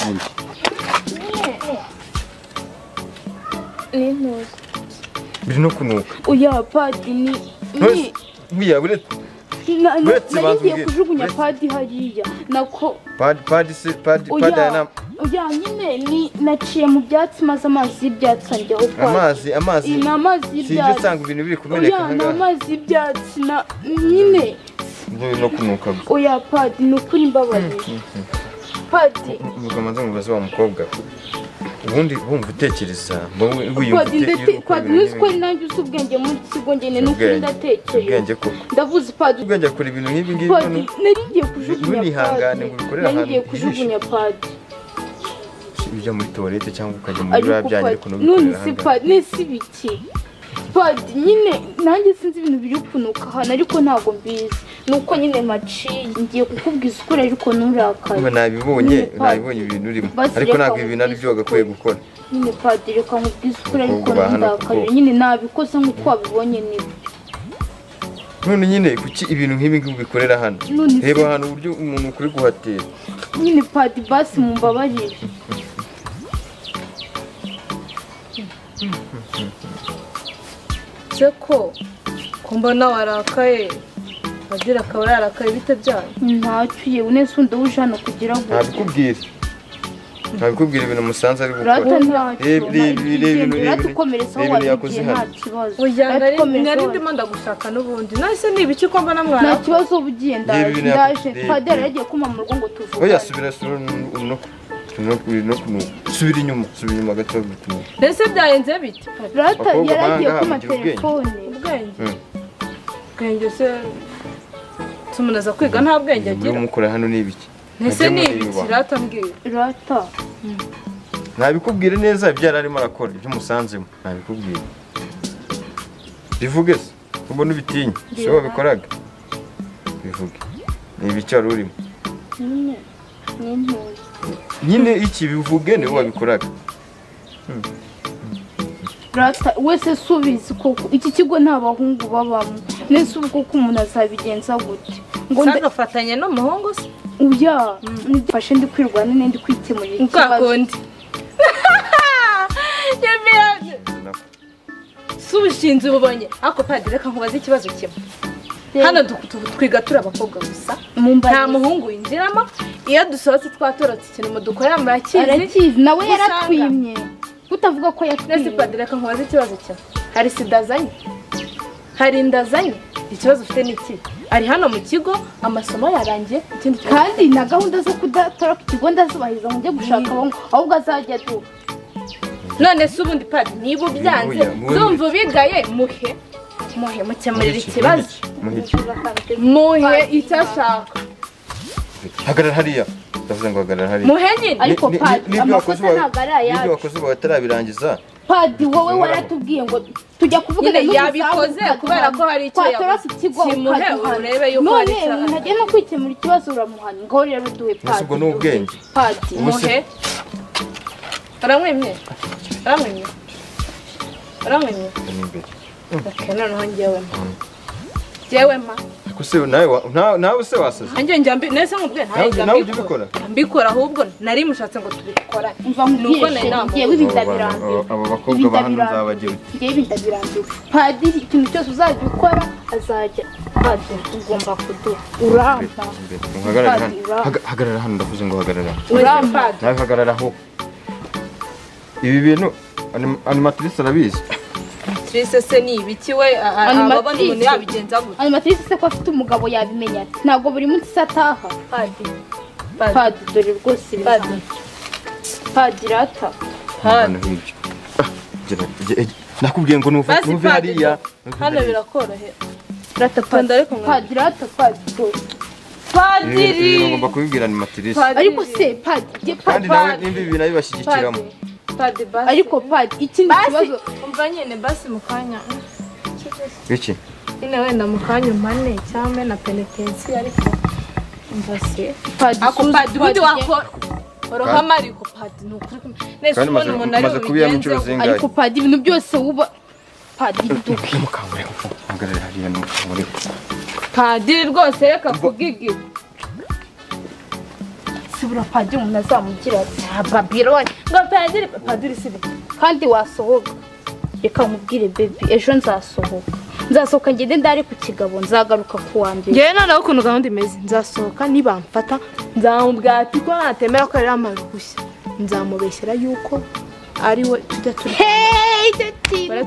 n'intuzi biri no kunuka oya padi ni biya buretse nagiye kujugunya padi hariya nako padi yana oya nyine ni naciye mu byatsi maze amazi y'ibyatsi anjyaho padi amazi ni amazi sije y'ibyatsi usanga ibintu biri kumeneka oya ni amazi y'ibyatsi na nyine no kunuka oya padi ni ukuri mbabarira padi mukamanza mubaze wa mukobwa ubundi bumva utekereza padi nuzi ko nanjye uzi ubwenge muri kigo ngene nuko ndatekereza ubwenge koko ndavuze padi ubwenge akora ibintu nk'ibi ngibi padi nari ngiye kujugunya padi ngo bikorera ahantu ngiye kujugunya padi ujya muri toilette cyangwa ukajya muri bya byanye ariko no none si padi nesi biki padi nyine nanjye sinzi ibintu biri kunuka hano ariko ntago mbizi nuko nyine maciye ngiye kukubwiza ukuri ariko nturakare ubu nabibonye ibintu urimo ariko ntabwo ibintu ari byo wagakwiye gukora nyine padi reka nkubwize ukuri ariko nturakare nyine nabikoze nk'uko wabibonye niba none nyine kuki ibintu nk'ibi ngibi bikorera hano reba hano uburyo umuntu kuri guhatera nyine padi basi mumbabarire seko kumbona warakaye agira akaba yarakaye bite byayo ntacyo yewe nese undi uje hano kugira ngo ntabikubwira ibintu musanze ari gukora ratukomeretsa aho wabigiye nta kibazo nari ndimo ndagushaka n'ubundi nahise niba iki ko mbona mwana nta kibazo ubugiye ndaje padera yagiye kuma mu rugo ngo tuvuge oya subira subira inyuma gato bituma ndetse byayenze bite rata yaragiye kuma telefone ubwenge se tumunaza kwiga nta bwenge agira umukora hano ni ibiki ndetse ni ibiki rata mbwira rata ntabikubwire neza ibyo arimo arakora ibyo musanzemo ntabikubwire bivuge se ubona ubitinya se wabikoraga bivuge ni ibiki wari urimo nyine iki bivuge niwe wabikoraga rata wese subizi koko iki kigo nta bahungu babamo nese ubwo ko umuntu azabigenza gute ngo ndagafatanya n'umuhungu se uya nifashe ndi kwirwana n'indi kwikemurira ikibazo subishinze ubonye ako padiri reka nkubaze ikibazo kimwe hano twiga turi abakobwa gusa nta muhungu winjiramo iyo dusohotse twatorotse ikintu mu dukorera murakizi nawe yaratwimye utavuga ko yatwimye padiri reka nkubaze ikibazo kimwe hari sida azanye hari inda azanye ikibazo ufite ni iki ari hano mu kigo amasomo yarangiye ikindi kandi na gahunda zo kudatoroka ikigo ndazubahiriza ngo njye gushaka ahubwo azajya atuka none se ubundi padi niba ubyanze ndumva ubigaye muhe mukemurira ikibazo muhe icyo ashaka hagarara hariya ndavuze ngo hagarara hariya muhe nyine ariko padi amakosa ntabwo ari ayacu n'ibyo wakoze batarabirangiza padi wowe waratubwiye ngo tujya kuvuga yabikoze kubera ko hari icyo kimuhe urebe yuko hari icyo none ntajya no kwikemura ikibazo uramuhana ngo rero uduhe padi ubwo ni ubwenge padi muhe aramwemye noneho njyewe ma kuse nawe se wasaze hanjye njambi nese nkubwe nawe ujye ubikora mbikora ahubwo nari mushatse ngo tubikora nuko ngiye wibindabirambiwe abo bakobwa ba hano nzabagira ngiye wibindabirambiwe padiri ikintu cyose uzajya ukora azajya padiri ugomba kuduha uramba hagarara hano ndavuze ngo hagarara uramba nawe hagarara aho ibi bintu animatrice arabizi Animatrice se ni ibiki we ababona umuntu yabigenza gute Animatrice se ko afite umugabo yabimenya ntabwo buri munsi sataha padi dore rwose padi rata nakubwiye ngo nuve hariya hano birakorohera rata padi rata padiri ngomba kubibwira animatrice ariko se padi kandi nawe nimba ibi nabibashyigikiramo padi basi ariko padi ikindi kibazo umva nyine basi mukanya iki ine wenda mukanya umane cyangwa na penetensi ariko umva se padi ubundi wakora orohama ariko padi nukuri nese ubona umuntu ari ubigenze ariko padi ibintu byose uba padi mukangure hagarara hariya mukangure padi rwose reka kugigi sibura padiri umuntu azamugira ati Babylone ngo padiri sibe kandi wasohoka reka nkubwire baby ejo nzasohoka ngende ndari ku kigabo nzagaruka ku wa mbere ngewe noneho ukuntu gahunda imeze nzasohoka nibamfata nzamubwira ati ko natemera ko ari amazi gushya nzamubeshyera yuko ari we tujya turi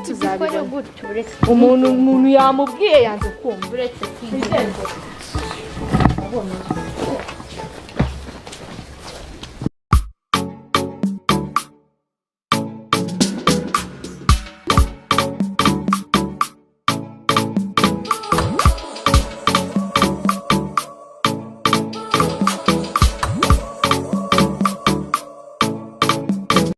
tuzabikora gutyo umuntu yamubwiye yanze kumva uretse kwigenda